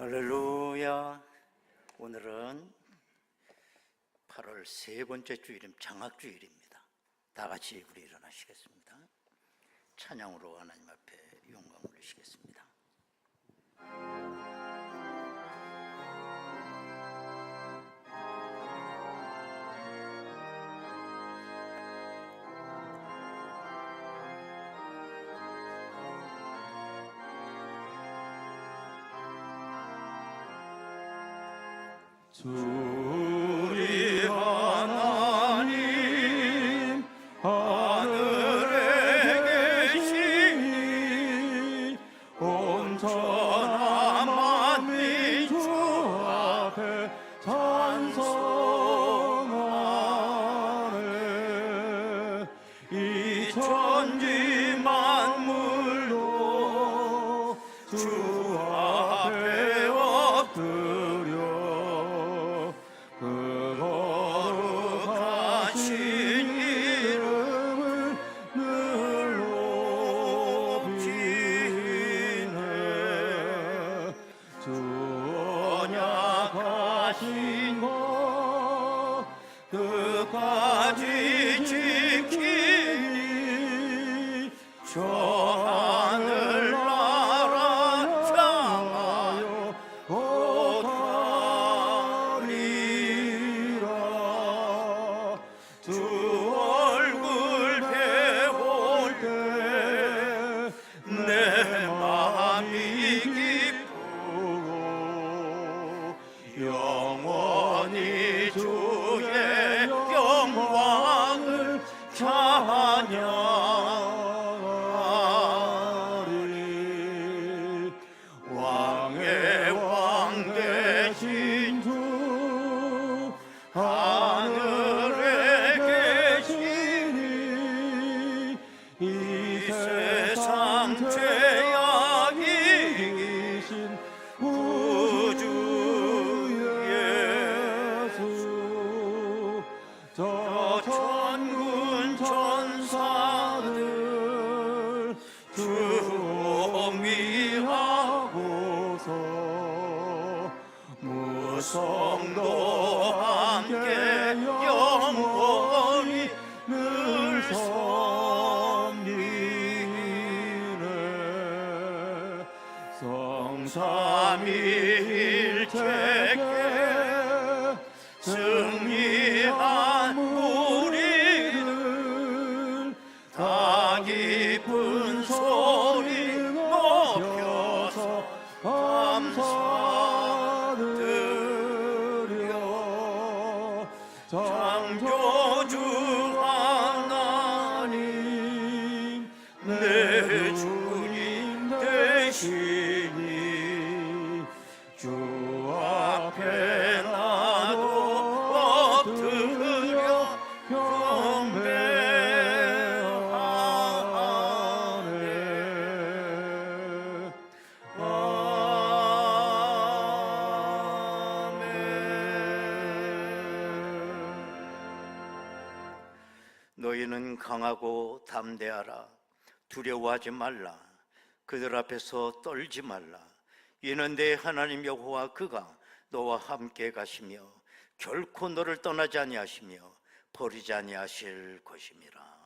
할렐루야. 오늘은 8월 세 번째 주일인 장학주일입니다. 다 같이 우리 일어나시겠습니다. 찬양으로 하나님 앞에 영광 올리시겠습니다. 우리 하나님 하늘에 계시니 온전한 만민 주 앞에 찬송하네. 이 천지 만물도 주 앞에 엎드려 그 거룩하신 이름을 늘 높이네. 주 언약하신 것 끝까지 지키니 저 하늘 나라 향하여 오가리라. 주 얼굴 배울 때 내 마음이 기쁘고 영원히 주의 영광을 찬양하리. 왕의 왕 되신 주 하늘에 계시니 이 세상 죄악이 이기신 구주 예수. 저 천군 천사들 주미하고서 무성도 함께 영원히 늘 섬기네. 성삼위일체께 승리한 우리들 다 기쁜 소리 높여서 감사드려. 창조주 하나님 내 주님 되시니 주 앞에 나도 엎드려 경배하네. 너희는 강하고 담대하라. 두려워하지 말라. 그들 앞에서 떨지 말라. 이는 내 하나님 여호와 그가 너와 함께 가시며 결코 너를 떠나지 아니하시며 버리지 아니하실 것임이라.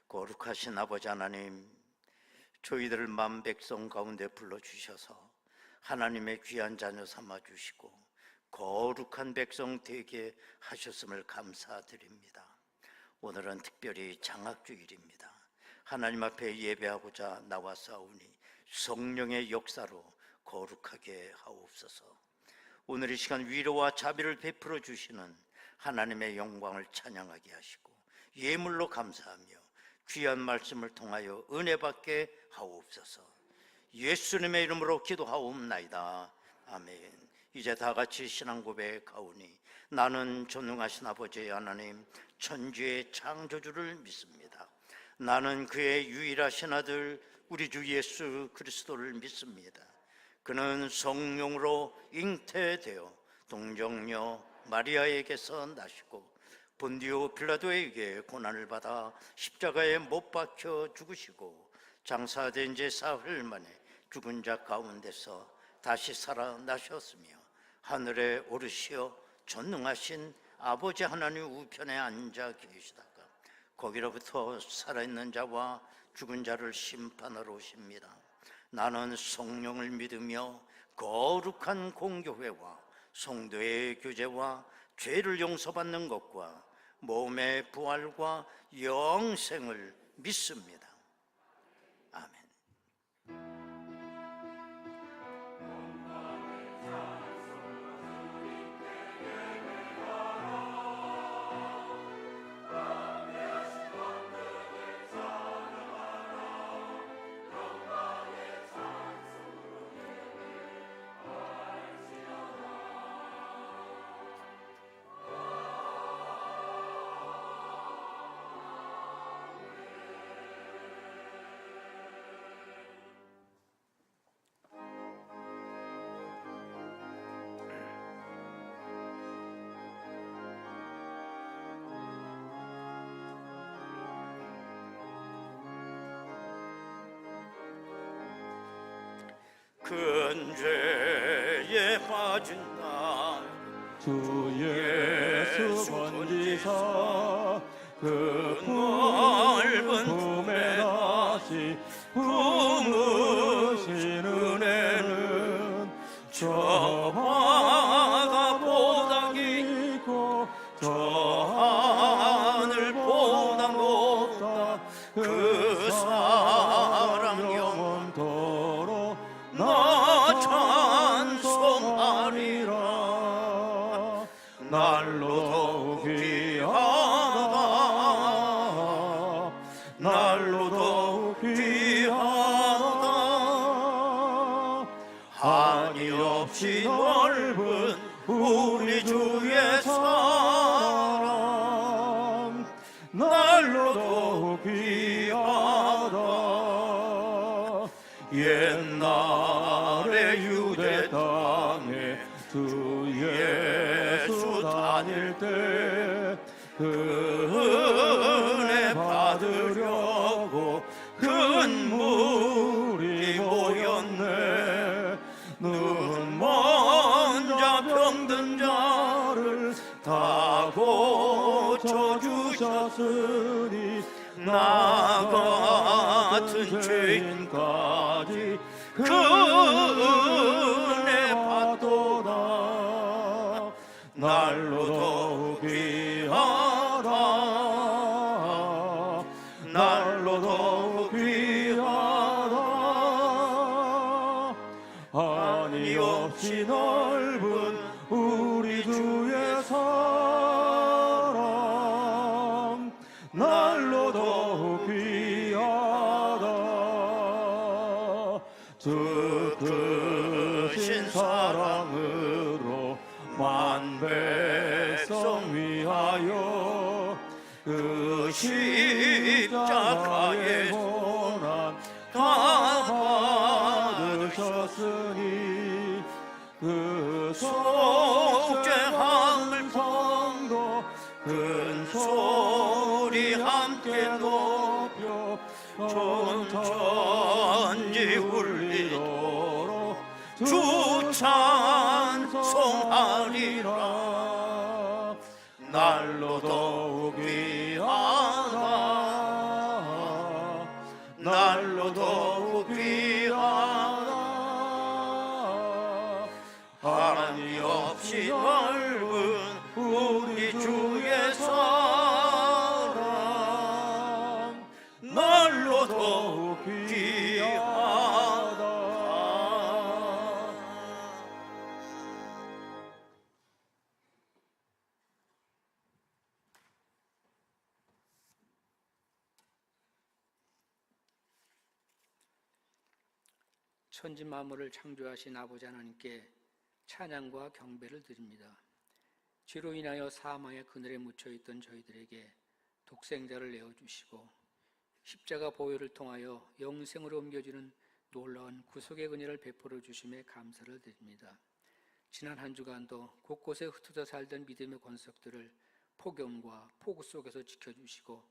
거룩하신 아버지 하나님, 저희들을 만 백성 가운데 불러주셔서 하나님의 귀한 자녀 삼아주시고 거룩한 백성 되게 하셨음을 감사드립니다. 오늘은 특별히 장학주일입니다. 하나님 앞에 예배하고자 나와사오니 성령의 역사로 거룩하게 하옵소서. 오늘 이 시간 위로와 자비를 베풀어 주시는 하나님의 영광을 찬양하게 하시고 예물로 감사하며 귀한 말씀을 통하여 은혜 받게 하옵소서. 예수님의 이름으로 기도하옵나이다. 아멘. 이제 다 같이 신앙 고백하오니 나는 전능하신 아버지 하나님 천지의 창조주를 믿습니다. 나는 그의 유일하신 아들 우리 주 예수 그리스도를 믿습니다. 그는 성령으로 잉태되어 동정녀 마리아에게서 나시고 본디오 빌라도에게 고난을 받아 십자가에 못 박혀 죽으시고 장사된 지 사흘 만에 죽은 자 가운데서 다시 살아나셨으며 하늘에 오르시어 전능하신 아버지 하나님 우편에 앉아 계시다가 거기로부터 살아있는 자와 죽은 자를 심판하러 오십니다. 나는 성령을 믿으며 거룩한 공교회와 성도의 교제와 죄를 용서받는 것과 몸의 부활과 영생을 믿습니다. 아멘. 큰 죄에 빠진 나 주 예수 건지사 그 넓은 품에 다시 품으신 은혜는 저 바다보다 깊고 저 하늘보다 높다 그 사랑 영원토록 나 찬송하리라. 날로 더욱 귀하다 날로 더욱 귀하다 한이 없이 넓은 우리 주의 사랑 날로 더욱 귀하다. 옛날에 유대 땅에 주 예수 다닐 때 그 은혜 받으려고 큰 무리 모였네. 눈 먼저 병든 자를 다 고쳐주셨으니 나 같은 죄인까지 그 은혜 받도다. 날로 더욱 귀하다 날로 더욱 귀하다. 한이 없이 넓은 우리 주의 사랑 날로 더욱 귀하다. 주 크신 사랑으로 만 백성 위하여 그 십자가의 고난 다 받으셨으니 그 속죄함을 성도 큰 소리 함께 높여 천천지 울리도록 주 찬송하리라. 날로 더욱 귀하다 날로 더욱 귀하다. 한이 없이 넓은 우리 주의 사랑 날로 더욱 귀하다. 천지 만물을 창조하신 아버지 하나님께 찬양과 경배를 드립니다. 죄로 인하여 사망의 그늘에 묻혀있던 저희들에게 독생자를 내어주시고 십자가 보혈을 통하여 영생으로 옮겨지는 놀라운 구속의 은혜를 베풀어 주심에 감사를 드립니다. 지난 한 주간도 곳곳에 흩어져 살던 믿음의 권석들을 폭염과 폭우 속에서 지켜주시고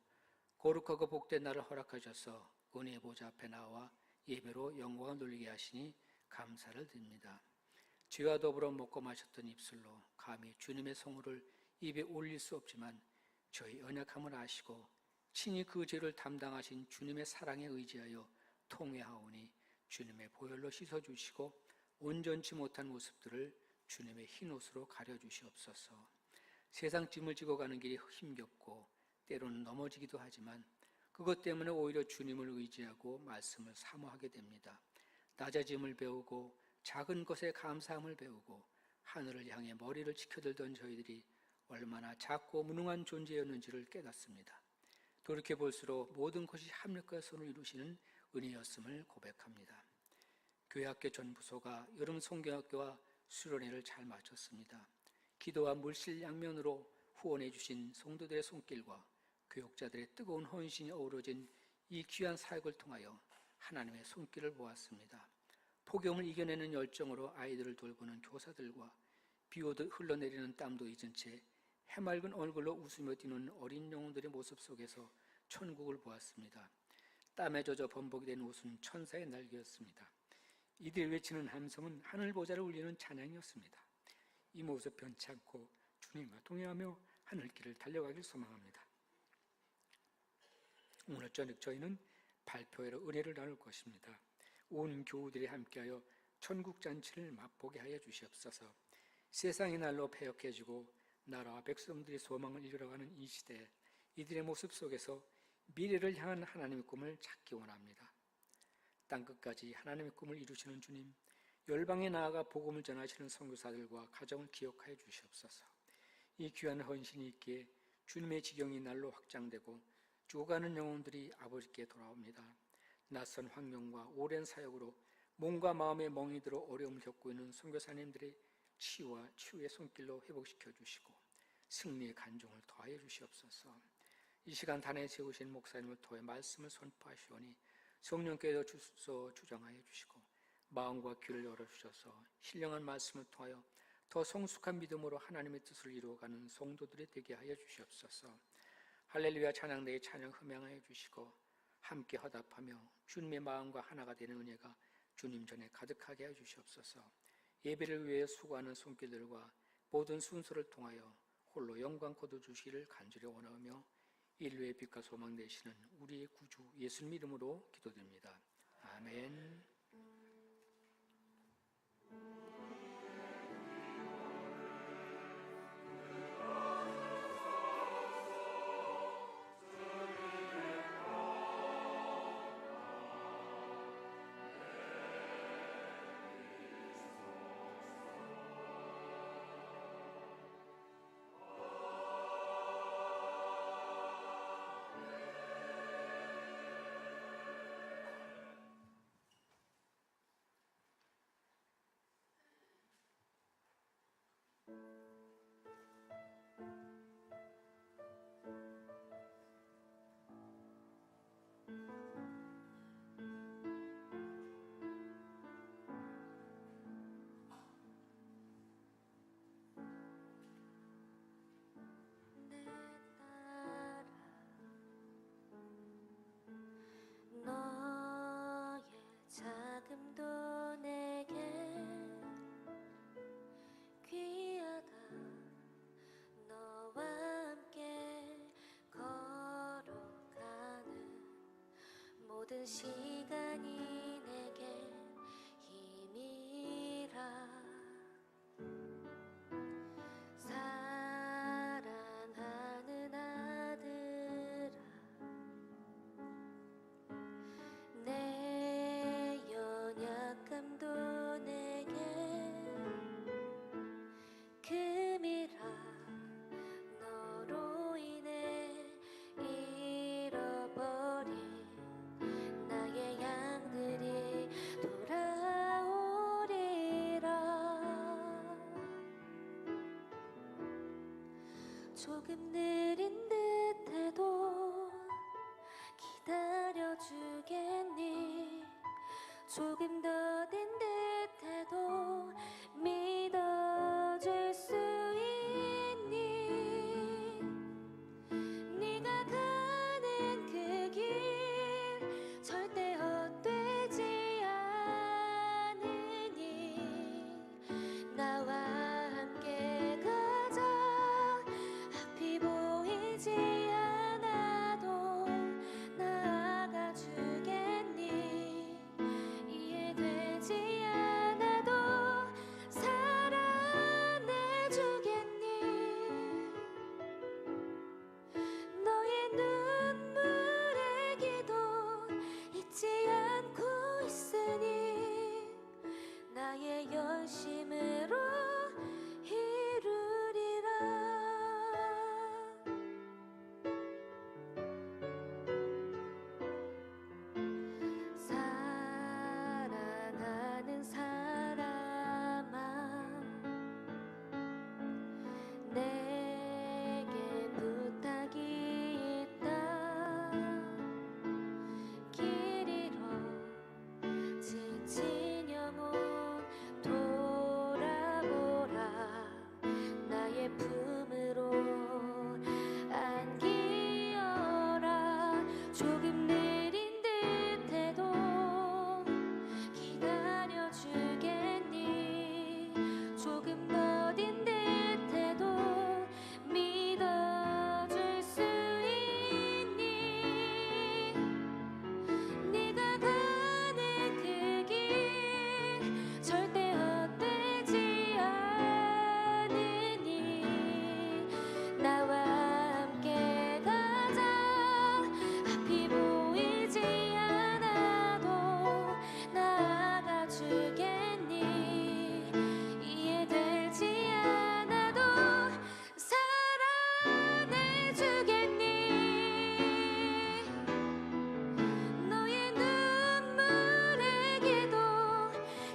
거룩하고 복된 날을 허락하셔서 은혜의 보좌 앞에 나와 예배로 영광을 돌리게 하시니 감사를 드립니다. 죄와 더불어 먹고 마셨던 입술로 감히 주님의 성호를 입에 올릴 수 없지만 저희 연약함을 아시고 친히 그 죄를 담당하신 주님의 사랑에 의지하여 통회하오니 주님의 보혈로 씻어주시고 온전치 못한 모습들을 주님의 흰 옷으로 가려주시옵소서. 세상 짐을 지고 가는 길이 힘겹고 때로는 넘어지기도 하지만 그것 때문에 오히려 주님을 의지하고 말씀을 사모하게 됩니다. 낮아짐을 배우고 작은 것에 감사함을 배우고 하늘을 향해 머리를 치켜들던 저희들이 얼마나 작고 무능한 존재였는지를 깨닫습니다. 돌이켜볼수록 모든 것이 합력과 선을 이루시는 은혜였음을 고백합니다. 교회학교 전 부소가 여름 성경학교와 수련회를 잘 마쳤습니다. 기도와 물실 양면으로 후원해 주신 성도들의 손길과 교육자들의 뜨거운 헌신이 어우러진 이 귀한 사역을 통하여 하나님의 손길을 보았습니다. 폭염을 이겨내는 열정으로 아이들을 돌보는 교사들과 비오듯 흘러내리는 땀도 잊은 채 해맑은 얼굴로 웃으며 뛰는 어린 영혼들의 모습 속에서 천국을 보았습니다. 땀에 젖어 범벅이 된 옷은 천사의 날개였습니다. 이들이 외치는 함성은 하늘 보좌를 울리는 찬양이었습니다. 이 모습 변치 않고 주님과 동행하며 하늘길을 달려가길 소망합니다. 오늘 저녁 저희는 발표회로 은혜를 나눌 것입니다. 온 교우들이 함께하여 천국잔치를 맛보게 하여 주시옵소서. 세상의 날로 패역해지고 나라와 백성들이 소망을 이루어가는 이 시대에 이들의 모습 속에서 미래를 향한 하나님의 꿈을 찾기 원합니다. 땅끝까지 하나님의 꿈을 이루시는 주님, 열방에 나아가 복음을 전하시는 선교사들과 가정을 기억하여 주시옵소서. 이 귀한 헌신이 있기에 주님의 지경이 날로 확장되고 죽어가는 영혼들이 아버지께 돌아옵니다. 낯선 환경과 오랜 사역으로 몸과 마음에 멍이 들어 어려움을 겪고 있는 선교사님들의 치유와 치유의 손길로 회복시켜 주시고 승리의 간종을 더하여 주시옵소서. 이 시간 단에 세우신 목사님을 통해 말씀을 선포하시오니 성령께서 주소 주장하여 주시고 마음과 귀를 열어주셔서 신령한 말씀을 통하여 더 성숙한 믿음으로 하나님의 뜻을 이루어가는 성도들이 되게 하여 주시옵소서. 할렐루야 찬양대의 찬양 흠양하여 주시고 함께 화답하며 주님의 마음과 하나가 되는 은혜가 주님 전에 가득하게 하여 주시옵소서. 예배를 위해 수고하는 손길들과 모든 순서를 통하여 홀로 영광 거두주시기를 간절히 원하며 인류의 빛과 소망 되시는 우리의 구주 예수님 이름으로 기도드립니다. 아멘. 자금도 내게 귀하다. 너와 함께 걸어가는 모든 시간이 내게 힘이라. 사랑하는 아들아, 내 연약함도 내게 금이라. 너로 인해 잃어버린 나의 양들이 돌아오리라. 조금 느린 듯해도 기다려주겠니? 조금 더딘 듯해도 믿어줄 수 있니? 네가 가는 그 길 절대 헛되지 않으니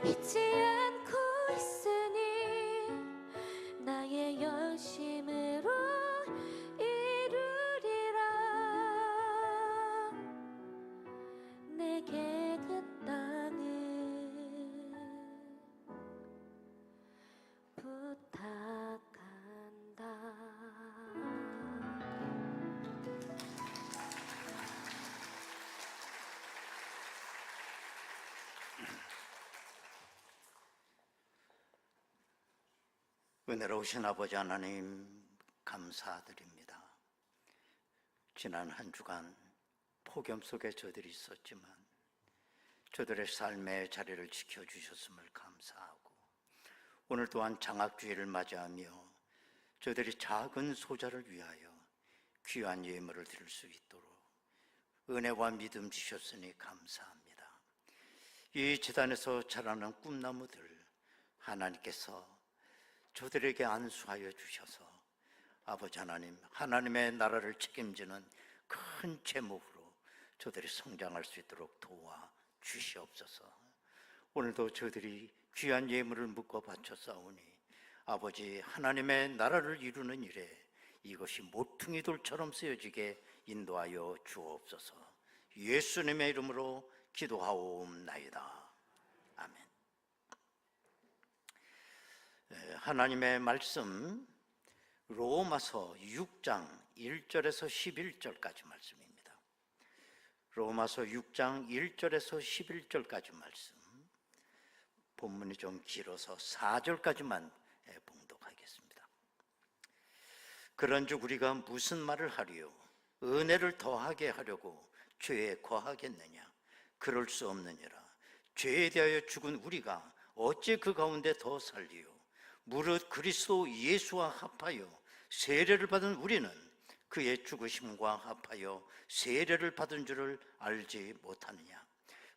잊지 않고 있으니 나의 열심으로 이루리라. 내게 그 땅을 부탁한다. 은혜로우신 아버지 하나님, 감사드립니다. 지난 한 주간 폭염 속에 저들이 있었지만 저들의 삶의 자리를 지켜주셨음을 감사하고, 오늘 또한 장학주일을 맞이하며 저들이 작은 소자를 위하여 귀한 예물을 드릴 수 있도록 은혜와 믿음 주셨으니 감사합니다. 이 재단에서 자라는 꿈나무들 하나님께서 저들에게 안수하여 주셔서 아버지 하나님, 하나님의 나라를 책임지는 큰 제목으로 저들이 성장할 수 있도록 도와 주시옵소서. 오늘도 저들이 귀한 예물을 묶어 바쳐 싸우니 아버지 하나님의 나라를 이루는 일에 이것이 모퉁이 돌처럼 쓰여지게 인도하여 주옵소서. 예수님의 이름으로 기도하옵나이다. 아멘. 하나님의 말씀, 로마서 6장 1절에서 11절까지 말씀입니다. 로마서 6장 1절에서 11절까지 말씀, 본문이 좀 길어서 4절까지만 봉독하겠습니다. 그런즉 우리가 무슨 말을 하리요? 은혜를 더하게 하려고 죄에 거하겠느냐? 그럴 수 없느니라. 죄에 대하여 죽은 우리가 어찌 그 가운데 더 살리요? 무릇 그리스도 예수와 합하여 세례를 받은 우리는 그의 죽으심과 합하여 세례를 받은 줄을 알지 못하느냐?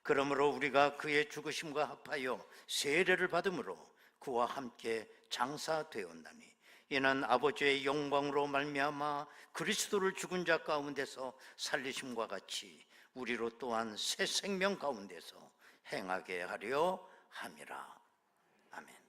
그러므로 우리가 그의 죽으심과 합하여 세례를 받음으로 그와 함께 장사되었나니, 이는 아버지의 영광으로 말미암아 그리스도를 죽은 자 가운데서 살리심과 같이 우리로 또한 새 생명 가운데서 행하게 하려 함이라. 아멘.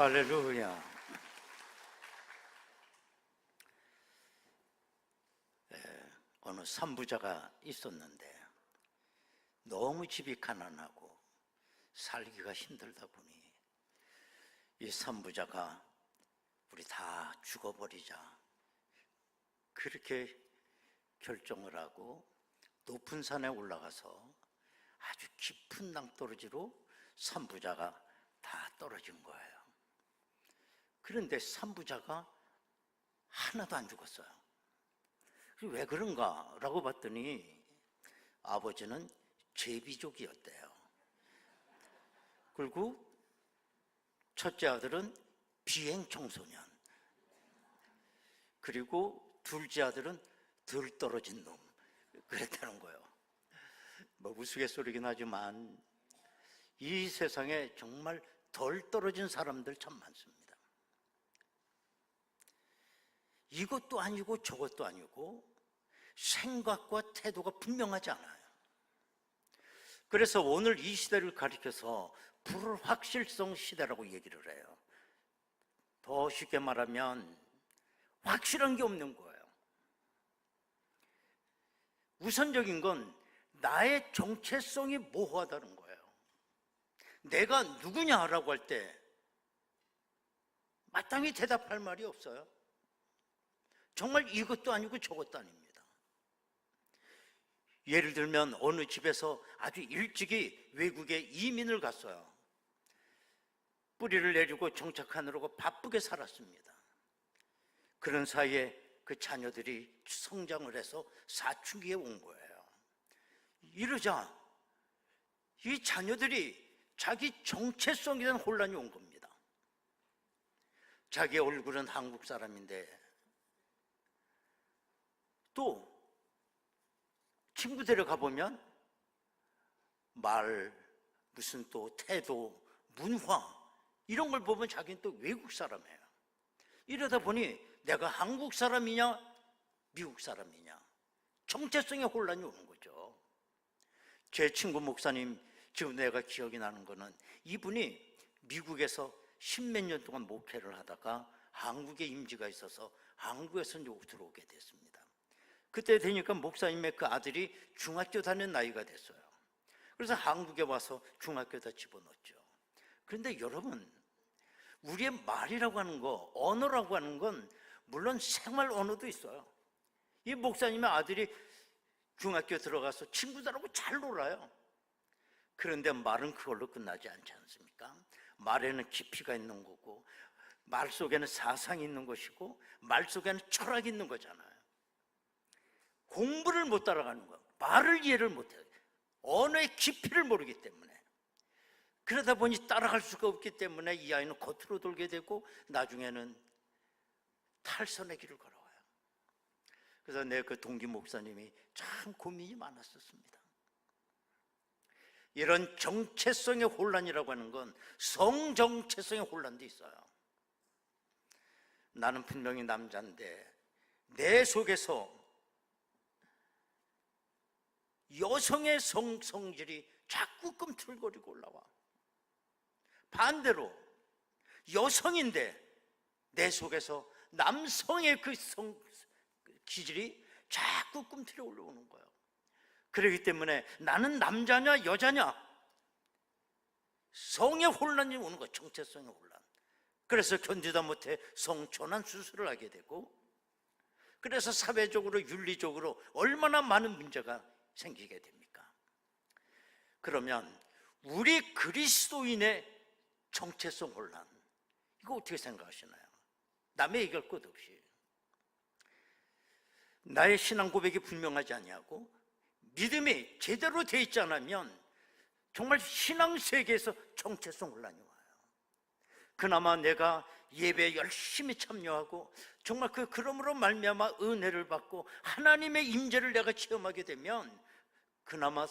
할렐루야. 어느 산부자가 있었는데 너무 집이 가난하고 살기가 힘들다 보니 이 산부자가 우리 다 죽어버리자 그렇게 결정을 하고 높은 산에 올라가서 아주 깊은 낭떠러지로 산부자가 다 떨어진 거예요. 그런데 산부자가 하나도 안 죽었어요. 왜 그런가 라고 봤더니 아버지는 제비족이었대요. 그리고 첫째 아들은 비행 청소년, 그리고 둘째 아들은 덜 떨어진 놈, 그랬다는 거예요. 뭐 우스갯소리긴 하지만 이 세상에 정말 덜 떨어진 사람들 참 많습니다. 이것도 아니고 저것도 아니고 생각과 태도가 분명하지 않아요. 그래서 오늘 이 시대를 가리켜서 불확실성 시대라고 얘기를 해요. 더 쉽게 말하면 확실한 게 없는 거예요. 우선적인 건 나의 정체성이 모호하다는 거예요. 내가 누구냐라고 할 때 마땅히 대답할 말이 없어요. 정말 이것도 아니고 저것도 아닙니다. 예를 들면 어느 집에서 아주 일찍이 외국에 이민을 갔어요. 뿌리를 내리고 정착하느라고 바쁘게 살았습니다. 그런 사이에 그 자녀들이 성장을 해서 사춘기에 온 거예요. 이러자 이 자녀들이 자기 정체성에 대한 혼란이 온 겁니다. 자기 얼굴은 한국 사람인데 또 친구 데려가 보면 말, 무슨 또 태도, 문화 이런 걸 보면 자기는 또 외국 사람이에요. 이러다 보니 내가 한국 사람이냐 미국 사람이냐 정체성의 혼란이 오는 거죠. 제 친구 목사님 지금 내가 기억이 나는 거는 이분이 미국에서 10몇 년 동안 목회를 하다가 한국에 임지가 있어서 한국에서 들어오게 됐습니다. 그때 되니까 목사님의 그 아들이 중학교 다니는 나이가 됐어요. 그래서 한국에 와서 중학교에다 집어넣었죠. 그런데 여러분, 우리의 말이라고 하는 거, 언어라고 하는 건 물론 생활 언어도 있어요. 이 목사님의 아들이 중학교 들어가서 친구들하고 잘 놀아요. 그런데 말은 그걸로 끝나지 않지 않습니까? 말에는 깊이가 있는 거고 말 속에는 사상이 있는 것이고 말 속에는 철학이 있는 거잖아요. 공부를 못 따라가는 거, 말을 이해를 못해요. 언어의 깊이를 모르기 때문에. 그러다 보니 따라갈 수가 없기 때문에 이 아이는 겉으로 돌게 되고 나중에는 탈선의 길을 걸어와요. 그래서 내 그 동기 목사님이 참 고민이 많았었습니다. 이런 정체성의 혼란이라고 하는 건 성정체성의 혼란도 있어요. 나는 분명히 남자인데 내 속에서 여성의 성질이 자꾸 꿈틀거리고 올라와. 반대로 여성인데 내 속에서 남성의 그 기질이 자꾸 꿈틀어 올라오는 거예요. 그렇기 때문에 나는 남자냐 여자냐 성의 혼란이 오는 거예요. 정체성의 혼란. 그래서 견디다 못해 성전환 수술을 하게 되고, 그래서 사회적으로 윤리적으로 얼마나 많은 문제가 생기게 됩니까? 그러면 우리 그리스도인의 정체성 혼란, 이거 어떻게 생각하시나요? 남의 얘기할 것 없이 나의 신앙 고백이 분명하지 아니하고 믿음이 제대로 돼 있지 않으면 정말 신앙 세계에서 정체성 혼란이 와요. 그나마 내가 예배에 열심히 참여하고 정말 그러므로 말미암아 은혜를 받고 하나님의 임재를 내가 체험하게 되면 그나마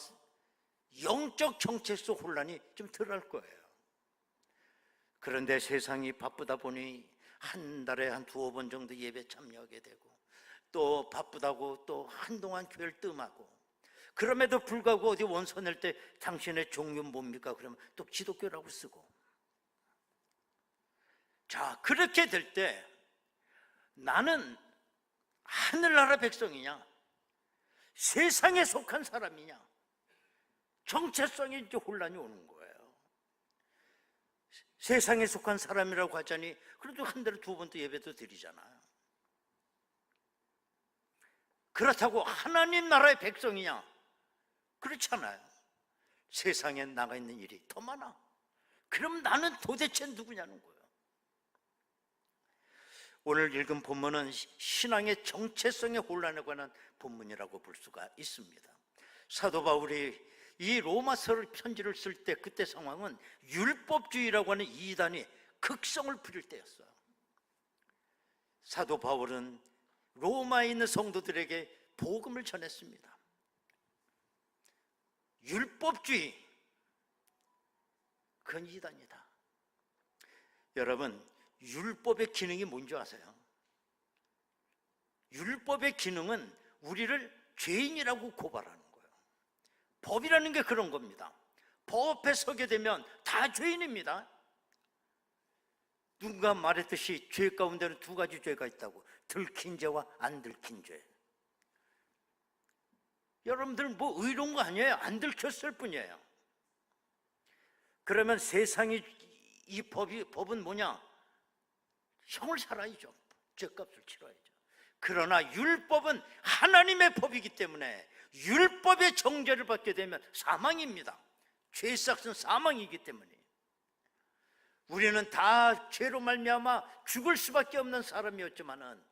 영적 정체성 혼란이 좀 덜할 거예요. 그런데 세상이 바쁘다 보니 한 달에 한 두어 번 정도 예배 참여하게 되고 또 바쁘다고 또 한동안 교회를 뜸하고, 그럼에도 불구하고 어디 원서 낼 때 당신의 종교는 뭡니까? 그러면 또 기독교라고 쓰고, 자, 그렇게 될 때 나는 하늘나라 백성이냐, 세상에 속한 사람이냐, 정체성에 이제 혼란이 오는 거예요. 세상에 속한 사람이라고 하자니 그래도 한 달에 2번 또 예배도 드리잖아요. 그렇다고 하나님 나라의 백성이냐? 그렇잖아요. 세상에 나가 있는 일이 더 많아. 그럼 나는 도대체 누구냐는 거예요. 오늘 읽은 본문은 신앙의 정체성의 혼란에 관한 본문이라고 볼 수가 있습니다. 사도 바울이 이 로마서를 편지를 쓸 때 그때 상황은 율법주의라고 하는 이단이 극성을 부릴 때였어요. 사도 바울은 로마에 있는 성도들에게 복음을 전했습니다. 율법주의, 그건 이단이다. 여러분, 율법의 기능이 뭔지 아세요? 율법의 기능은 우리를 죄인이라고 고발하는 거예요. 법이라는 게 그런 겁니다. 법 앞에 서게 되면 다 죄인입니다. 누군가 말했듯이 죄 가운데는 2가지 죄가 있다고, 들킨 죄와 안 들킨 죄. 여러분들 뭐 의로운 거 아니에요. 안 들켰을 뿐이에요. 그러면 세상이 이 법은 뭐냐? 형을 살아야죠. 죄값을 치러야죠. 그러나 율법은 하나님의 법이기 때문에 율법의 정죄를 받게 되면 사망입니다. 죄의 삭은 사망이기 때문에 우리는 다 죄로 말미암아 죽을 수밖에 없는 사람이었지만은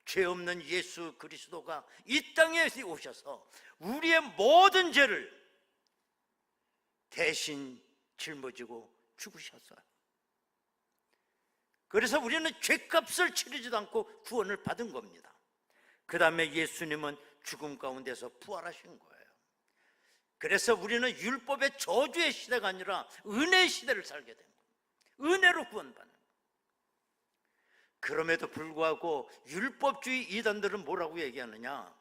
죄 없는 예수 그리스도가 이 땅에 오셔서 우리의 모든 죄를 대신 짊어지고 죽으셨어요. 그래서 우리는 죄값을 치르지도 않고 구원을 받은 겁니다. 그 다음에 예수님은 죽음 가운데서 부활하신 거예요. 그래서 우리는 율법의 저주의 시대가 아니라 은혜의 시대를 살게 된 거예요. 은혜로 구원받는 거예요. 그럼에도 불구하고 율법주의 이단들은 뭐라고 얘기하느냐?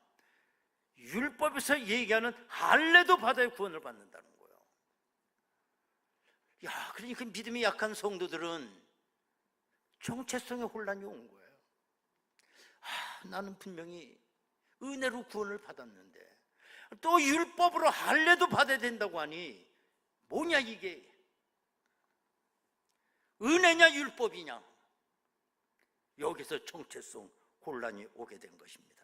율법에서 얘기하는 할례도 받아야 구원을 받는다는 거예요. 야, 그러니까 믿음이 약한 성도들은 정체성의 혼란이 온 거예요. 나는 분명히 은혜로 구원을 받았는데 또 율법으로 할례도 받아야 된다고 하니 뭐냐 이게? 은혜냐 율법이냐? 여기서 정체성 혼란이 오게 된 것입니다.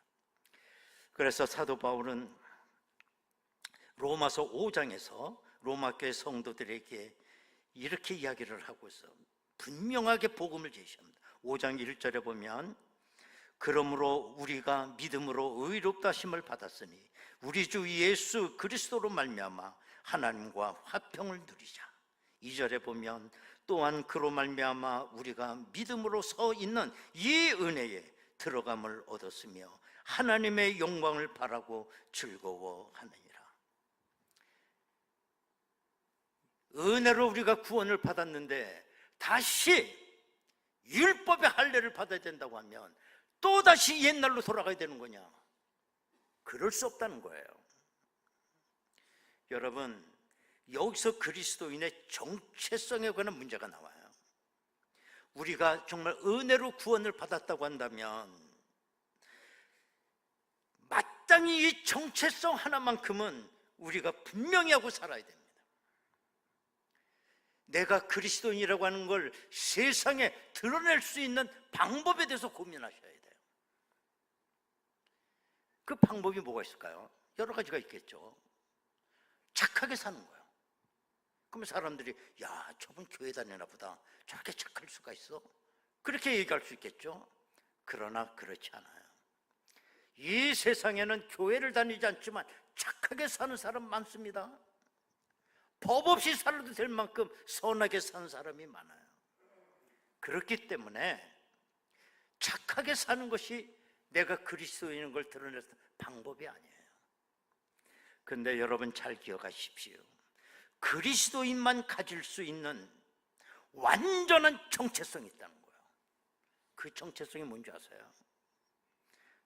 그래서 사도 바울은 로마서 5장에서 로마 교회 성도들에게 이렇게 이야기를 하고 있어 분명하게 복음을 제시합니다. 5장 1절에 보면 그러므로 우리가 믿음으로 의롭다 하심을 받았으니 우리 주 예수 그리스도로 말미암아 하나님과 화평을 누리자. 2절에 보면 또한 그로 말미암아 우리가 믿음으로 서 있는 이 은혜에 들어감을 얻었으며 하나님의 영광을 바라고 즐거워하느니라. 은혜로 우리가 구원을 받았는데 다시 율법의 할례를 받아야 된다고 하면 또다시 옛날로 돌아가야 되는 거냐? 그럴 수 없다는 거예요. 여러분, 여기서 그리스도인의 정체성에 관한 문제가 나와요. 우리가 정말 은혜로 구원을 받았다고 한다면 마땅히 이 정체성 하나만큼은 우리가 분명히 하고 살아야 됩니다. 내가 그리스도인이라고 하는 걸 세상에 드러낼 수 있는 방법에 대해서 고민하셔야 돼요. 그 방법이 뭐가 있을까요? 여러 가지가 있겠죠. 착하게 사는 거예요. 그러면 사람들이 야, 저분 교회 다니나 보다 저렇게 착할 수가 있어? 그렇게 얘기할 수 있겠죠. 그러나 그렇지 않아요. 이 세상에는 교회를 다니지 않지만 착하게 사는 사람 많습니다. 법 없이 살아도 될 만큼 선하게 사는 사람이 많아요. 그렇기 때문에 착하게 사는 것이 내가 그리스도인인 걸 드러내는 방법이 아니에요. 그런데 여러분 잘 기억하십시오. 그리스도인만 가질 수 있는 완전한 정체성이 있다는 거예요. 그 정체성이 뭔지 아세요?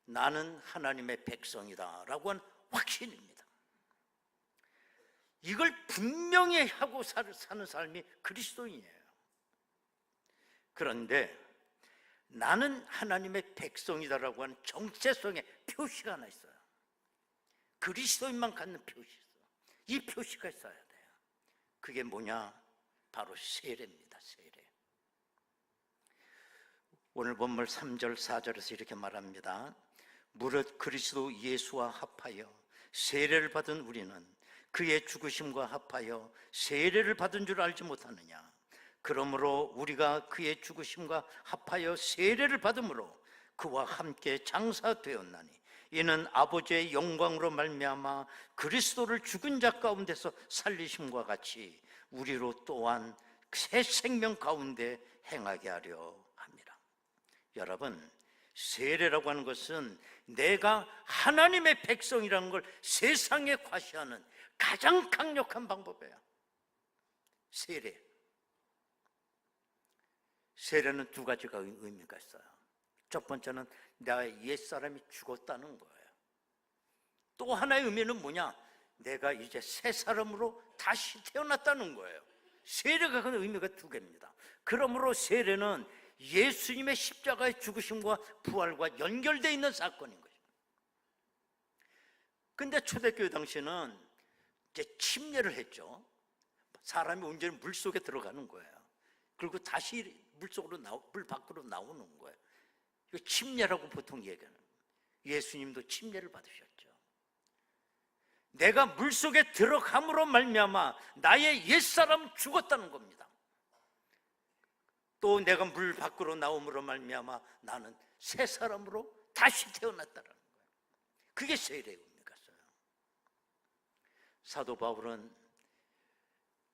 나는 하나님의 백성이다 라고 한 확신입니다. 이걸 분명히 하고 사는 삶이 그리스도인이에요. 그런데 나는 하나님의 백성이다라고 하는 정체성의 표시가 하나 있어요. 그리스도인만 갖는 표시 있어요. 이 표시가 있어야 돼요. 그게 뭐냐? 바로 세례입니다. 세례. 오늘 본문 3절 4절에서 이렇게 말합니다. 무릇 그리스도 예수와 합하여 세례를 받은 우리는 그의 죽으심과 합하여 세례를 받은 줄 알지 못하느냐? 그러므로 우리가 그의 죽으심과 합하여 세례를 받음으로 그와 함께 장사되었나니 이는 아버지의 영광으로 말미암아 그리스도를 죽은 자 가운데서 살리심과 같이 우리로 또한 새 생명 가운데 행하게 하려 함이라. 여러분, 세례라고 하는 것은 내가 하나님의 백성이라는 걸 세상에 과시하는 가장 강력한 방법이에요. 세례. 세례는 두 가지가 의미가 있어요. 첫 번째는 나의 옛사람이 죽었다는 거예요. 또 하나의 의미는 뭐냐? 내가 이제 새 사람으로 다시 태어났다는 거예요. 세례가 가진 의미가 두 개입니다. 그러므로 세례는 예수님의 십자가의 죽으심과 부활과 연결되어 있는 사건인 것입니다. 근데 초대교회 당시에는 이제 침례를 했죠. 사람이 온전히 물 속에 들어가는 거예요. 그리고 다시 물 밖으로 나오는 거예요. 이거 침례라고 보통 얘기하는 거예요. 예수님도 침례를 받으셨죠. 내가 물 속에 들어감으로 말미암아 나의 옛사람 죽었다는 겁니다. 또 내가 물 밖으로 나옴으로 말미암아 나는 새 사람으로 다시 태어났다는 거예요. 그게 세례의 의미가 있어요. 사도 바울은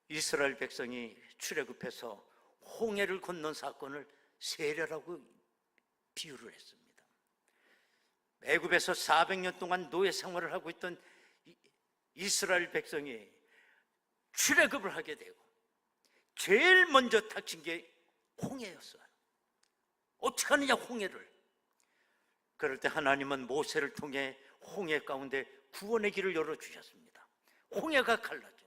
이스라엘 백성이 출애굽해서 홍해를 건넌 사건을 세례라고 비유를 했습니다. 애굽에서 400년 동안 노예 생활을 하고 있던 이스라엘 백성이 출애굽을 하게 되고 제일 먼저 닥친 게 홍해였어요. 어떻게 하느냐, 홍해를. 그럴 때 하나님은 모세를 통해 홍해 가운데 구원의 길을 열어주셨습니다. 홍해가 갈라져.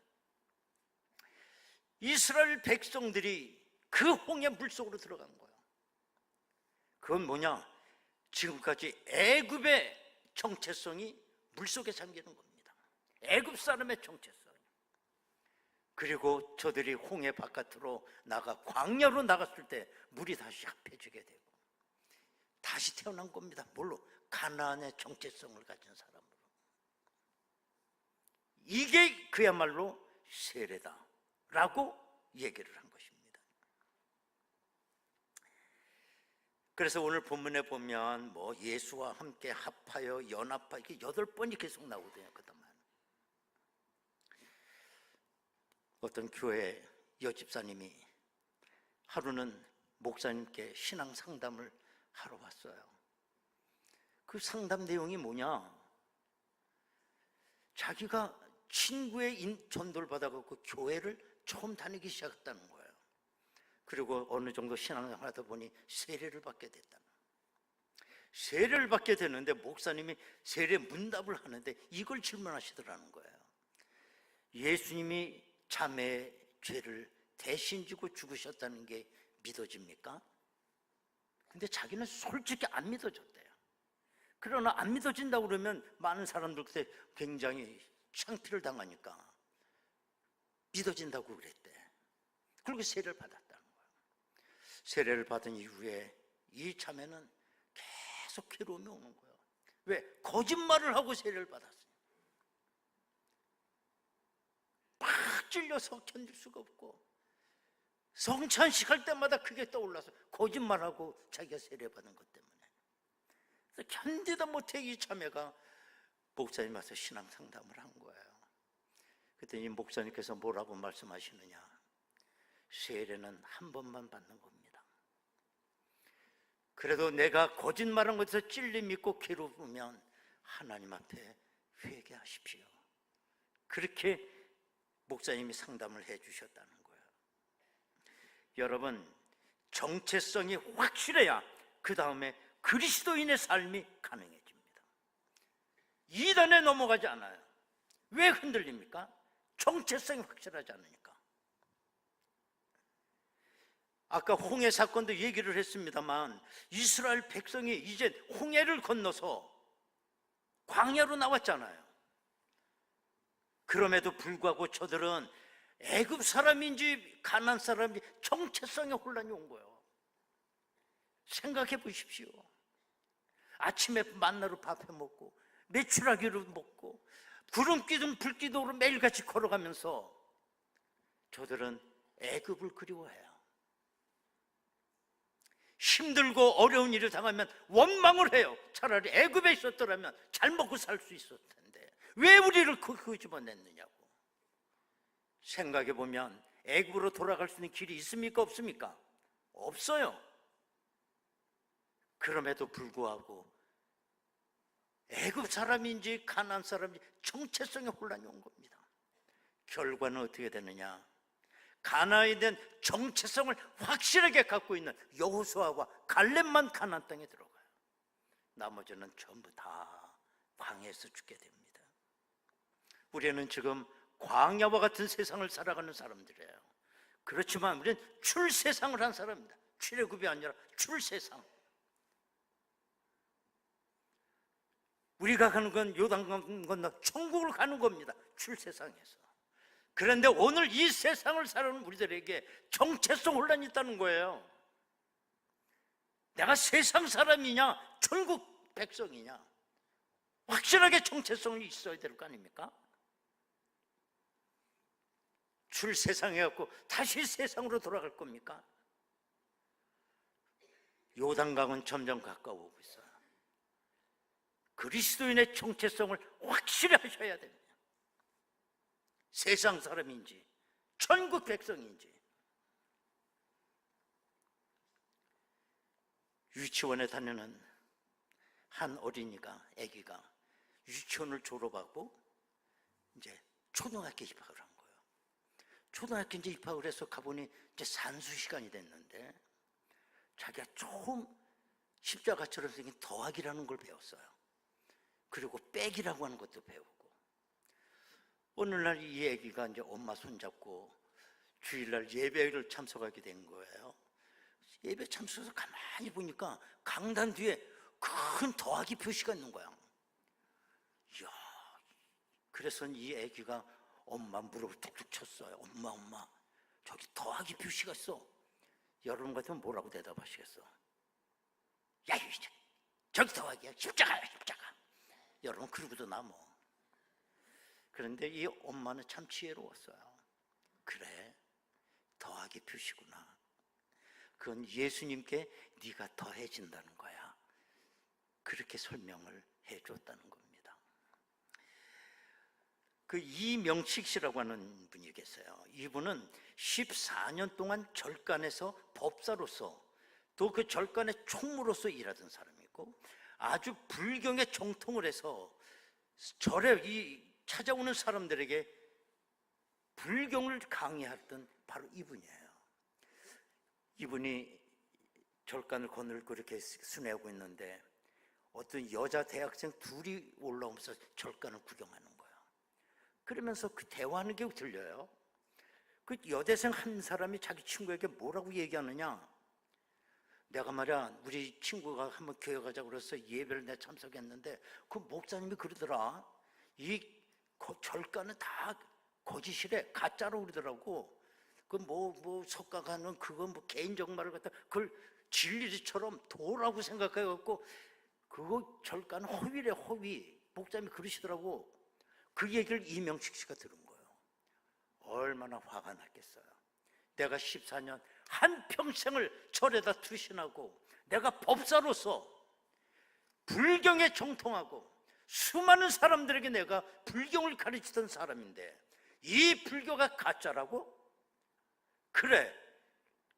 이스라엘 백성들이 그 홍해 물속으로 들어간 거예요. 그건 뭐냐? 지금까지 애굽의 정체성이 물속에 잠기는 겁니다. 애굽 사람의 정체성. 그리고 저들이 홍해 바깥으로 광야로 나갔을 때 물이 다시 합해지게 되고 다시 태어난 겁니다. 뭘로? 가나안의 정체성을 가진 사람으로. 이게 그야말로 세례다라고 얘기를 한 것입니다. 그래서 오늘 본문에 보면 예수와 함께 합하여 연합하여 이게 8번이 계속 나오거든요. 그동안 어떤 교회 여집사님이 하루는 목사님께 신앙 상담을 하러 왔어요. 그 상담 내용이 뭐냐? 자기가 친구의 전도를 받아갖고 교회를 처음 다니기 시작했다는 거예요. 그리고 어느 정도 신앙을 하다 보니 세례를 받게 됐다는 거예요. 세례를 받게 되는데 목사님이 세례 문답을 하는데 이걸 질문하시더라는 거예요. 예수님이 자매의 죄를 대신 지고 죽으셨다는 게 믿어집니까? 근데 자기는 솔직히 안 믿어졌대요. 그러나 안 믿어진다고 그러면 많은 사람들한테 굉장히 창피를 당하니까 믿어진다고 그랬대. 그리고 세례를 받았다는 거예요. 세례를 받은 이후에 이 자매는 계속 괴로움이 오는 거예요. 왜? 거짓말을 하고 세례를 받았어요. 막 찔려서 견딜 수가 없고 성찬식 할 때마다 그게 떠올라서 거짓말하고 자기가 세례받은 것 때문에 그래서 견디다 못해 이 자매가 목사님 와서 신앙 상담을 한 거예요. 그랬더니 목사님께서 뭐라고 말씀하시느냐? 세례는 한 번만 받는 겁니다. 그래도 내가 거짓말한 것에서 찔림 있고 괴로우면 하나님 앞에 회개하십시오. 그렇게 목사님이 상담을 해 주셨다는 거예요. 여러분, 정체성이 확실해야 그 다음에 그리스도인의 삶이 가능해집니다. 이단에 넘어가지 않아요. 왜 흔들립니까? 정체성이 확실하지 않으니까. 아까 홍해 사건도 얘기를 했습니다만 이스라엘 백성이 이제 홍해를 건너서 광야로 나왔잖아요. 그럼에도 불구하고 저들은 애굽 사람인지 가나안 사람인지 정체성의 혼란이 온 거예요. 생각해 보십시오. 아침에 만나로 밥해 먹고 메추라기로 먹고 구름 기둥 불 기둥으로 매일같이 걸어가면서 저들은 애굽을 그리워해요. 힘들고 어려운 일을 당하면 원망을 해요. 차라리 애굽에 있었더라면 잘 먹고 살 수 있었을 텐데 왜 우리를 그 집어냈느냐고. 생각해 보면 애굽으로 돌아갈 수 있는 길이 있습니까? 없습니까? 없어요. 그럼에도 불구하고 애굽 사람인지 가나안 사람인지 정체성의 혼란이 온 겁니다. 결과는 어떻게 되느냐? 가나안에 대한 정체성을 확실하게 갖고 있는 여호수아와 갈렙만 가나안 땅에 들어가요. 나머지는 전부 다 광야에서 죽게 됩니다. 우리는 지금 광야와 같은 세상을 살아가는 사람들이에요. 그렇지만 우리는 출세상을 한 사람입니다. 출애굽이 아니라 출세상. 우리가 가는 건 요단강 건너 천국을 가는 겁니다. 출세상에서. 그런데 오늘 이 세상을 살아가는 우리들에게 정체성 혼란이 있다는 거예요. 내가 세상 사람이냐 천국 백성이냐 확실하게 정체성이 있어야 될 거 아닙니까? 출세상에 갖고 다시 세상으로 돌아갈 겁니까? 요단강은 점점 가까워오고 있어요. 그리스도인의 정체성을 확실히 하셔야 됩니다. 세상 사람인지 천국 백성인지. 유치원에 다니는 한 어린이가, 아기가 유치원을 졸업하고 이제 초등학교 입학을 한 거예요. 초등학교 이제 입학을 해서 가보니 이제 산수 시간이 됐는데 자기가 처음 십자가처럼 생긴 더하기라는 걸 배웠어요. 그리고 빼기라고 하는 것도 배우고. 어느 날 이 아기가 이제 엄마 손잡고 주일날 예배를 참석하게 된 거예요. 예배 참석해서 가만히 보니까 강단 뒤에 큰 더하기 표시가 있는 거야. 이야, 그래서 이 아기가 엄마 무릎을 툭툭 쳤어요. 엄마, 저기 더하기 표시가 있어. 여러분 같으면 뭐라고 대답하시겠어? 야, 저기 더하기야. 십자가야, 십자가. 여러분 그러고도 남어. 그런데 이 엄마는 참 지혜로웠어요. 그래, 더하기 표시구나. 그건 예수님께 네가 더해진다는 거야. 그렇게 설명을 해줬다는 겁니다. 그 이명식 씨라고 하는 분이 계세요. 이분은 14년 동안 절간에서 법사로서 또 그 절간의 총무로서 일하던 사람이고 아주 불경에 정통을 해서 절에 찾아오는 사람들에게 불경을 강의했던 바로 이분이에요. 이분이 절간을 건널 그렇게 순회하고 있는데 어떤 여자 대학생 둘이 올라오면서 절간을 구경하는 거예요. 그러면서 그 대화하는 게 들려요. 그 여대생 한 사람이 자기 친구에게 뭐라고 얘기하느냐, 내가 말이야 우리 친구가 한번 교회 가자고 그래서 예배를 내가 참석했는데 그 목사님이 그러더라, 이 절간은 다 거짓이래, 가짜로 그러더라고. 그 뭐 석가가는 그거 뭐 개인적 말을 갖다 그걸 진리처럼 도라고 생각해갖고 그거 절간은 허위래, 허위. 목사님이 그러시더라고. 그 얘기를 이명식 씨가 들은 거예요. 얼마나 화가 났겠어요. 내가 14년 한평생을 절에다 투신하고 내가 법사로서 불경에 정통하고 수많은 사람들에게 내가 불경을 가르치던 사람인데 이 불교가 가짜라고? 그래,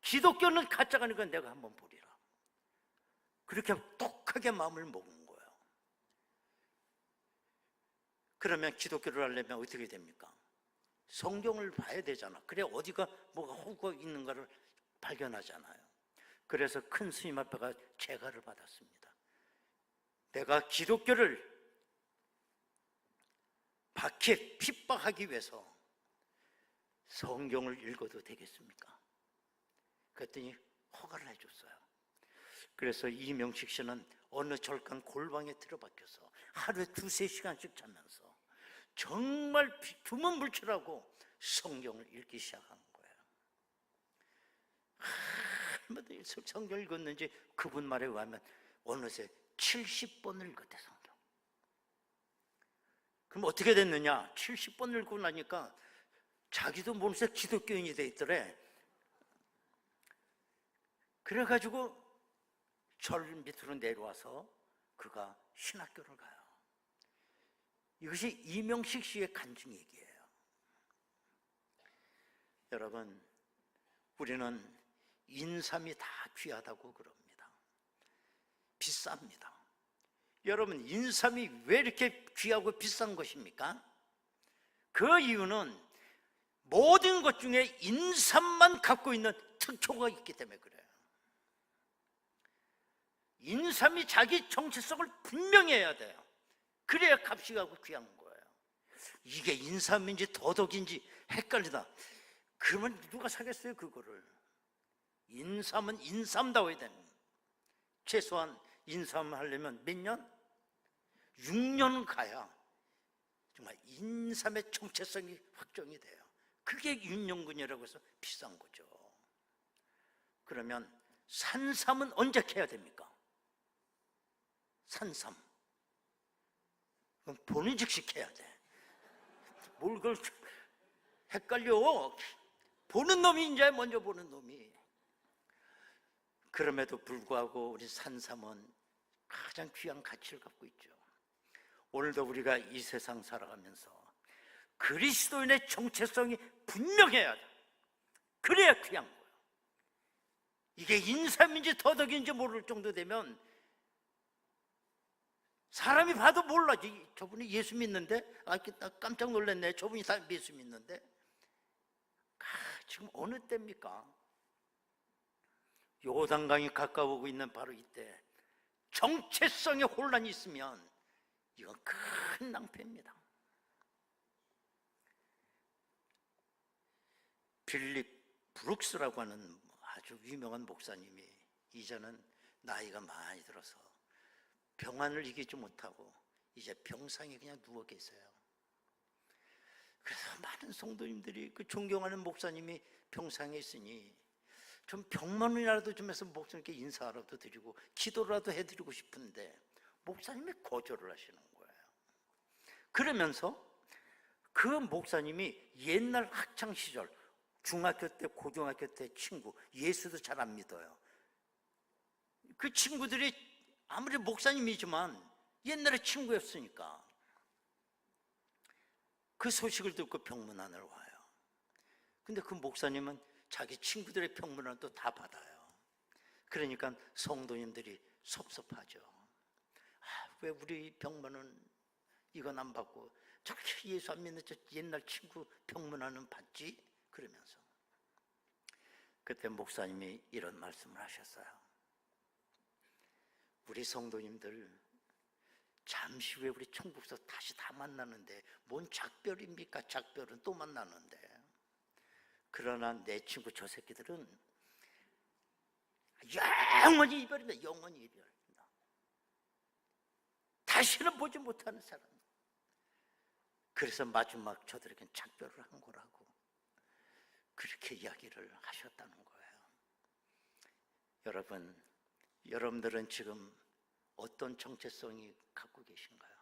기독교는 가짜가 아니니까 내가 한번 보리라. 그렇게 독하게 마음을 먹은 거예요. 그러면 기독교를 하려면 어떻게 됩니까? 성경을 봐야 되잖아. 그래 어디가 뭐가 허구가 있는가를 발견하잖아요. 그래서 큰 스님 앞에가 제가를 받았습니다. 내가 기독교를 박해 핍박하기 위해서 성경을 읽어도 되겠습니까? 그랬더니 허가를 해줬어요. 그래서 이명식 씨는 어느 절간 골방에 들어박혀서 하루에 2-3시간씩 자면서 정말 두문불출하고 성경을 읽기 시작한 거예요. 얼마나 성경을 읽었는지 그분 말에 의하면 어느새 70번을 읽었대, 성경. 그럼 어떻게 됐느냐? 70번을 읽고 나니까 자기도 모르면서 기독교인이 돼 있더래. 그래가지고 절 밑으로 내려와서 그가 신학교를 가요. 이것이 이명식 씨의 간증 얘기예요. 여러분, 우리는 인삼이 다 귀하다고 그럽니다. 비쌉니다. 여러분, 인삼이 왜 이렇게 귀하고 비싼 것입니까? 그 이유는 모든 것 중에 인삼만 갖고 있는 특효가 있기 때문에 그래요. 인삼이 자기 정체성을 분명히 해야 돼요. 그래야 값이 가고 귀한 거예요. 이게 인삼인지 더덕인지 헷갈리다. 그러면 누가 사겠어요, 그거를? 인삼은 인삼다워야 되는 거예요. 최소한 인삼 하려면 몇 년? 6년 가야 정말 인삼의 정체성이 확정이 돼요. 그게 윤영근이라고 해서 비싼 거죠. 그러면 산삼은 언제 캐야 됩니까? 산삼. 그럼 보는 즉시 캐야 돼. 뭘 그걸 헷갈려. 보는 놈이 이제 먼저 보는 놈이. 그럼에도 불구하고 우리 산삼은 가장 귀한 가치를 갖고 있죠. 오늘도 우리가 이 세상 살아가면서 그리스도인의 정체성이 분명해야 돼. 그래야 귀한 거예요. 이게 인삼인지 더덕인지 모를 정도 되면 사람이 봐도 몰라지. 저분이 예수 믿는데? 깜짝 놀랐네. 저분이 다 예수 믿는데? 지금 어느 때입니까? 요단강이 가까워오고 있는 바로 이때 정체성의 혼란이 있으면 이건 큰 낭패입니다. 빌립 브룩스라고 하는 아주 유명한 목사님이 이제는 나이가 많이 들어서 병환을 이기지 못하고 이제 병상에 그냥 누워 계세요. 그래서 많은 성도님들이 그 존경하는 목사님이 병상에 있으니 좀 병만이라도 좀 해서 목사님께 인사라도 드리고 기도라도 해드리고 싶은데 목사님이 거절을 하시는 거예요. 그러면서 그 목사님이 옛날 학창시절 중학교 때 고등학교 때 친구, 예수도 잘 안 믿어요. 그 친구들이 아무리 목사님이지만 옛날에 친구였으니까 그 소식을 듣고 병문안을 와요. 근데 그 목사님은 자기 친구들의 병문안을 또 다 받아요. 그러니까 성도님들이 섭섭하죠. 왜 우리 병문안은 이건 안 받고 저렇게 예수 안 믿는 저 옛날 친구 병문안은 받지? 그러면서 그때 목사님이 이런 말씀을 하셨어요. 우리 성도님들 잠시 후에 우리 천국에서 다시 다 만나는데 뭔 작별입니까? 작별은 또 만나는데. 그러나 내 친구 저 새끼들은 영원히 이별이다. 영원히 이별이다. 다시는 보지 못하는 사람. 그래서 마지막 저들에겐 작별을 한 거라고 그렇게 이야기를 하셨다는 거예요. 여러분, 여러분들은 지금 어떤 정체성이 갖고 계신가요?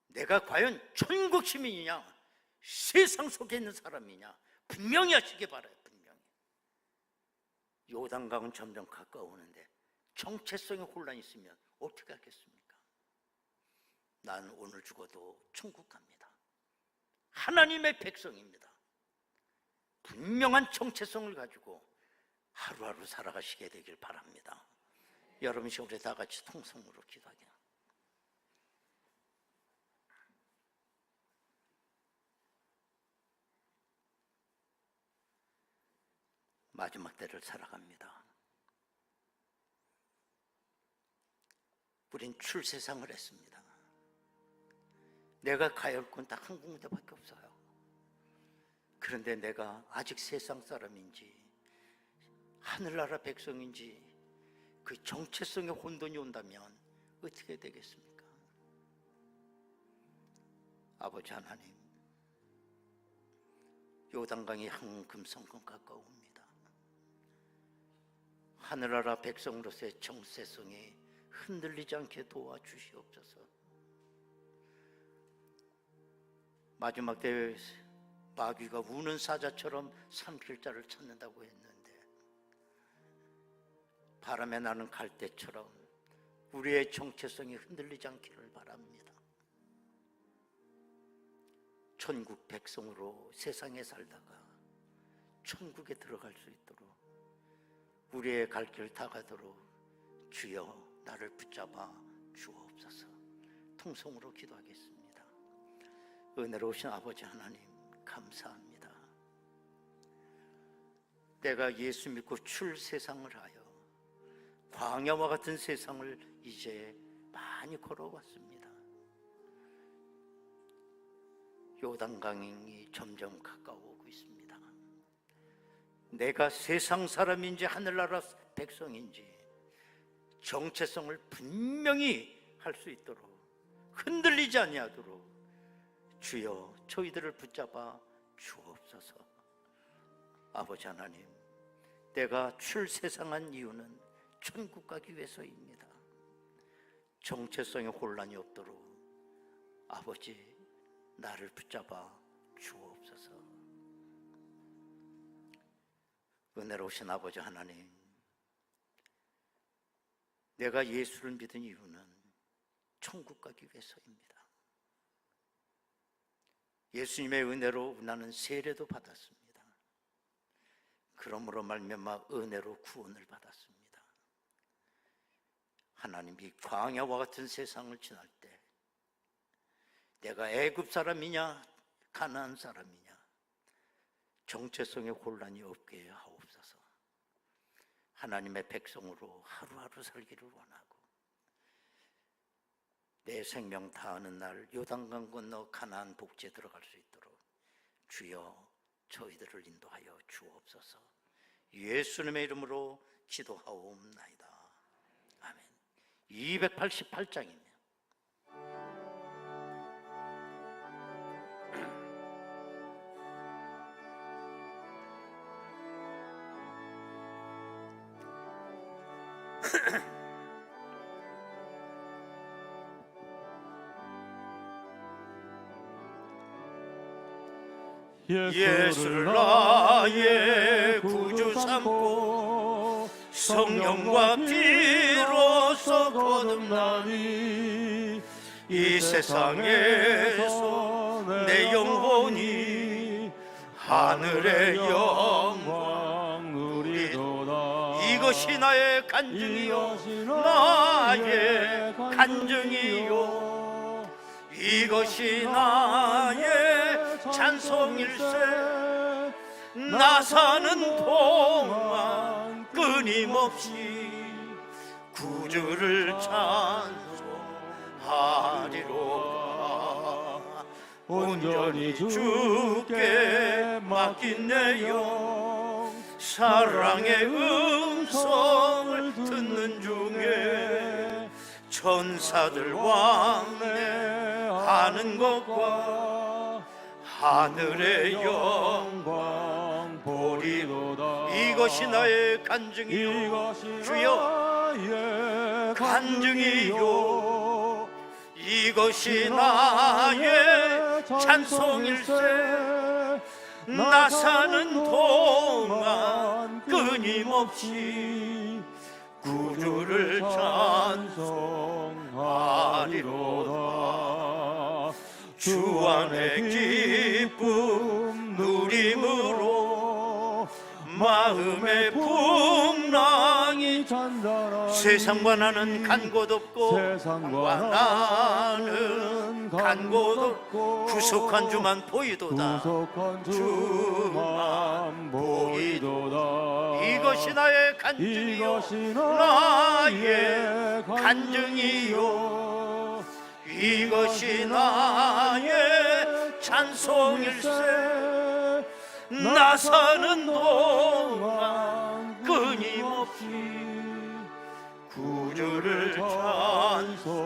내가 과연 천국 시민이냐 세상 속에 있는 사람이냐 분명히 하시기 바라요. 분명히. 요단강은 점점 가까워오는데 정체성의 혼란이 있으면 어떻게 하겠습니까? 난 오늘 죽어도 천국 갑니다. 하나님의 백성입니다. 분명한 정체성을 가지고 하루하루 살아가시게 되길 바랍니다. 여러분, 우리 다 같이 통성으로 기도하게. 마지막 때를 살아갑니다. 우린 출세상을 했습니다. 내가 가야 할 건 딱 한 군데밖에 없어요. 그런데 내가 아직 세상 사람인지 하늘나라 백성인지 그 정체성의 혼돈이 온다면 어떻게 되겠습니까? 아버지 하나님, 요단강이 한금성큼 가까웁니다. 하늘나라 백성으로서의 정체성이 흔들리지 않게 도와주시옵소서. 마지막 때 마귀가 우는 사자처럼 삼킬 자를 찾는다고 했는데 바람에 나는 갈대처럼 우리의 정체성이 흔들리지 않기를 바랍니다. 천국 백성으로 세상에 살다가 천국에 들어갈 수 있도록 우리의 갈 길 다 가도록 주여 나를 붙잡아 주옵소서. 통성으로 기도하겠습니다. 은혜로우신 아버지 하나님 감사합니다. 내가 예수 믿고 출세상을 하여 광야와 같은 세상을 이제 많이 걸어왔습니다. 요단강이 점점 가까워오고 있습니다. 내가 세상 사람인지 하늘나라 백성인지 정체성을 분명히 할 수 있도록 흔들리지 아니하도록 주여 저희들을 붙잡아 주옵소서. 아버지 하나님, 내가 출세상한 이유는 천국 가기 위해서입니다. 정체성에 혼란이 없도록 아버지 나를 붙잡아 주옵소서. 은혜로우신 아버지 하나님, 내가 예수를 믿은 이유는 천국 가기 위해서입니다. 예수님의 은혜로 나는 세례도 받았습니다. 그러므로 말미암아 은혜로 구원을 받았습니다. 하나님이 광야와 같은 세상을 지날 때 내가 애굽 사람이냐 가나안 사람이냐 정체성의 혼란이 없게 하옵소서. 하나님의 백성으로 하루하루 살기를 원하고 내 생명 다하는 날 요단강 건너 가나안 복지에 들어갈 수 있도록 주여 저희들을 인도하여 주옵소서. 예수님의 이름으로 기도하옵나이다. 아멘. 288장입니다. 예수를 나의 구주 삼고 성령과 피로서 거듭나니 이 세상에서 내 영혼이 하늘의 영광 누리도다. 이것이 나의 간증이요 나의 간증이요 이것이 나의 찬송일세. 나 사는 동안 끊임없이 구주를 찬송하리로다. 온전히 주께 맡긴 내 영 사랑의 음성을 듣는 중에 천사들 왕래하는 것과 하늘의 영광 보리로다. 이것이 나의 간증이요 주여 간증이요 이것이 나의 찬송일세. 나 사는 동안 끊임없이 구주를 찬송하리로다. 주 안의 기쁨 누림으로 마음의 풍랑이 잔잔하니 세상과 나는 간 곳 없고 나는 간 곳 없고 구속한 주만 보이도다. 주만 보이도다. 이것이 나의 간증이요 나의 간증이요 이것이 나의 찬송일세. 나 사는 동안 끊임없이 구주를 찬송하리로다.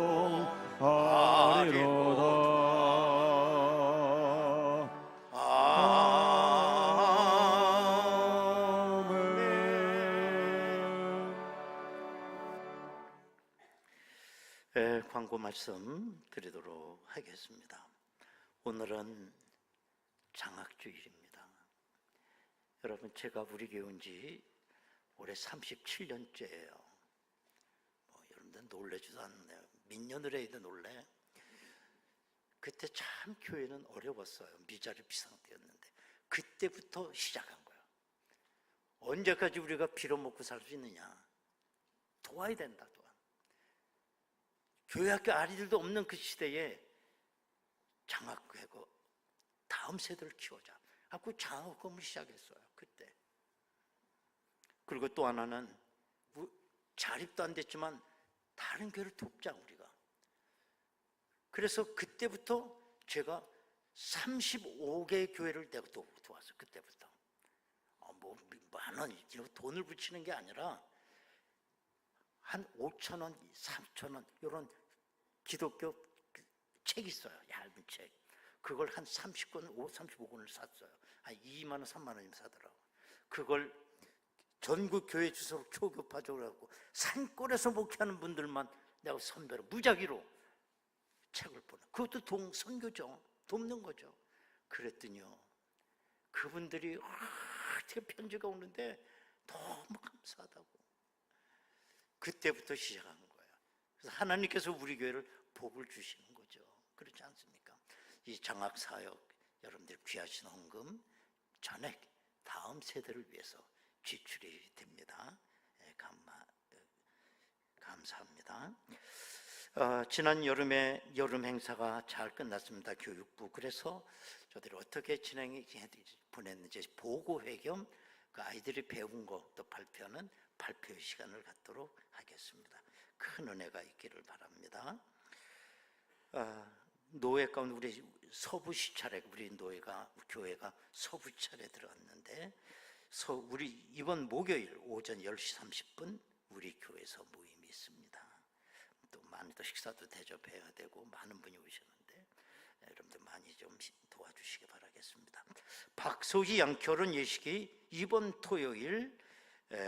아멘. 광고 말씀 드리도록 하겠습니다. 오늘은 장학주일입니다. 여러분, 제가 우리 교회 온 지 올해 37년째예요. 여러분들 놀래지도 않네요. 민년을 해도 놀래. 그때 참 교회는 어려웠어요. 미자립 상태였는데 그때부터 시작한 거예요. 언제까지 우리가 빌어먹고 살 수 있느냐? 도와야 된다. 교회 학교 아이들도 없는 그 시대에 장학하고 다음 세대를 키우자 하고 장학금을 시작했어요. 그때. 그리고 또 하나는 자립도 안 됐지만 다른 교회를 돕자 우리가. 그래서 그때부터 제가 35개의 교회를 내가 도왔어요. 그때부터. 뭐 만 원, 돈을 붙이는 게 아니라 한 5,000원, 3,000원 이런 기독교 책 있어요. 얇은 책. 그걸 한 30권, 35권을 샀어요. 한 2만 원, 3만 원이면 사더라고. 그걸 전국 교회 주소로 초교파적으로 하고 산골에서 목회하는 분들만 내가 선배로 무작위로 책을 보내. 그것도 선교죠. 돕는 거죠. 그랬더니요, 그분들이 어떻게 편지가 오는데 너무 감사하다고. 그때부터 시작한 거예요. 그래서 하나님께서 우리 교회를 복을 주시는 거죠. 그렇지 않습니까? 이 장학 사역, 여러분들 귀하신 헌금 전액 다음 세대를 위해서 지출이 됩니다. 감사합니다. 지난 여름에 여름 행사가 잘 끝났습니다. 교육부. 그래서 저들이 어떻게 보냈는지 보고회 겸 그 아이들이 배운 거 또 발표하는 발표 시간을 갖도록 하겠습니다. 큰 은혜가 있기를 바랍니다. 노예 가운데 우리 서부 시찰에 우리 교회가 서부 시찰에 들어갔는데 우리 이번 목요일 오전 10시 30분 우리 교회에서 모임이 있습니다. 또 많이 또 식사도 대접해야 되고 많은 분이 오시는데 여러분들 많이 좀 도와주시기 바라겠습니다. 박소희 양결혼 예식이 이번 토요일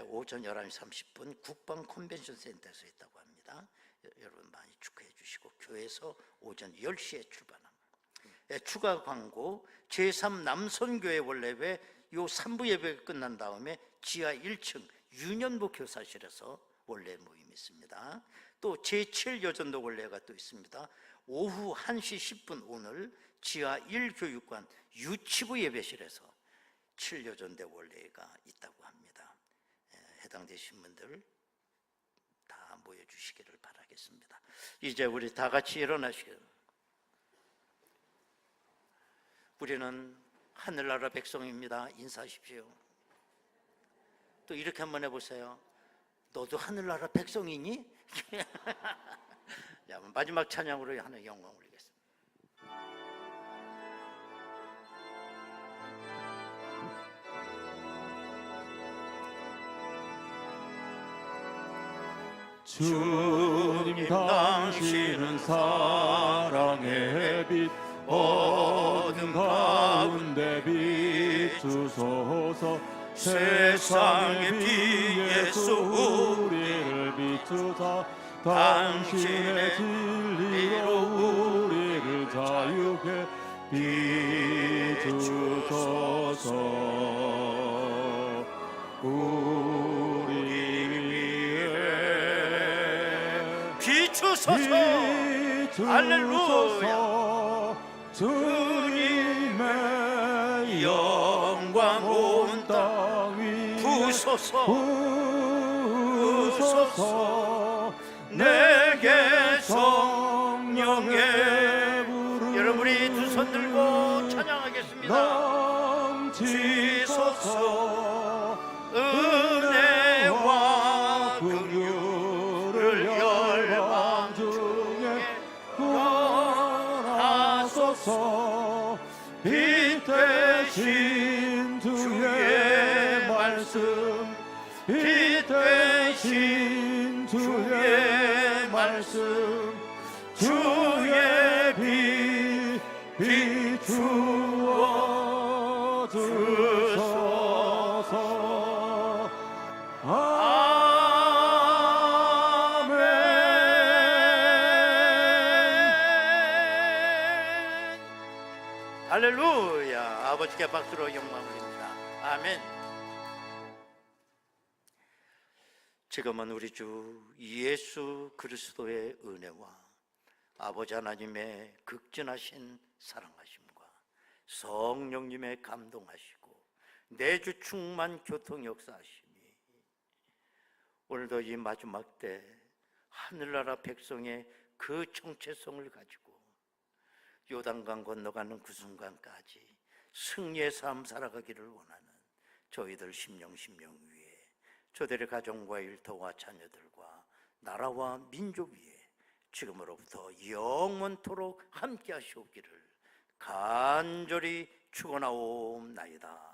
오전 11시 30분 국방 컨벤션 센터에서 있다고 합니다. 여러분 많이 축하해 주시고 교회에서 오전 10시에 출발합니다. 추가 광고 제3 남선교회 원래회 요 3부 예배가 끝난 다음에 지하 1층 유년부 교사실에서 원래 모임이 있습니다. 또 제7 여전도 원래가 또 있습니다. 오후 1시 10분 오늘 지하 1교육관 유치부 예배실에서 7여전대 원래가 있다고 합니다. 해당되신 분들 다 모여주시기를 바라겠습니다. 이제 우리 다 같이 일어나시길. 우리는 하늘나라 백성입니다. 인사하십시오. 또 이렇게 한번 해보세요. 너도 하늘나라 백성이니? 자, 마지막 찬양으로 하나님 영광 올리겠습니다. 주님 당신은 사랑의 빛 어둠 가운데 비추소서 세상의 비에서 우리를 비추사 당신의 진리로 우리를 자유케 비추소서 우리 위해 비추소서 할렐루야 주님의 영광 온 땅 위에 부소서 내게 성령의 불을 여러분이 두 손 들고 찬양하겠습니다. 넘치소서 은혜와 긍휼을 열방 중에 구원하소서 빛 대신 주 주의 말씀 주의 빛 비추어 주소서. 아멘. 할렐루야. 아버지께 박수로 영광을 드립니다. 아멘. 지금은 우리 주 예수 그리스도의 은혜와 아버지 하나님의 극진하신 사랑하심과 성령님의 감동하시고 내주 충만 교통 역사하심이 오늘도 이 마지막 때 하늘나라 백성의 그 정체성을 가지고 요단강 건너가는 그 순간까지 승리의 삶 살아가기를 원하는 저희들 심령 위에 저들의 가정과 일터와 자녀들과 나라와 민족 위에 지금으로부터 영원토록 함께 하시옵기를 간절히 축원하옵나이다.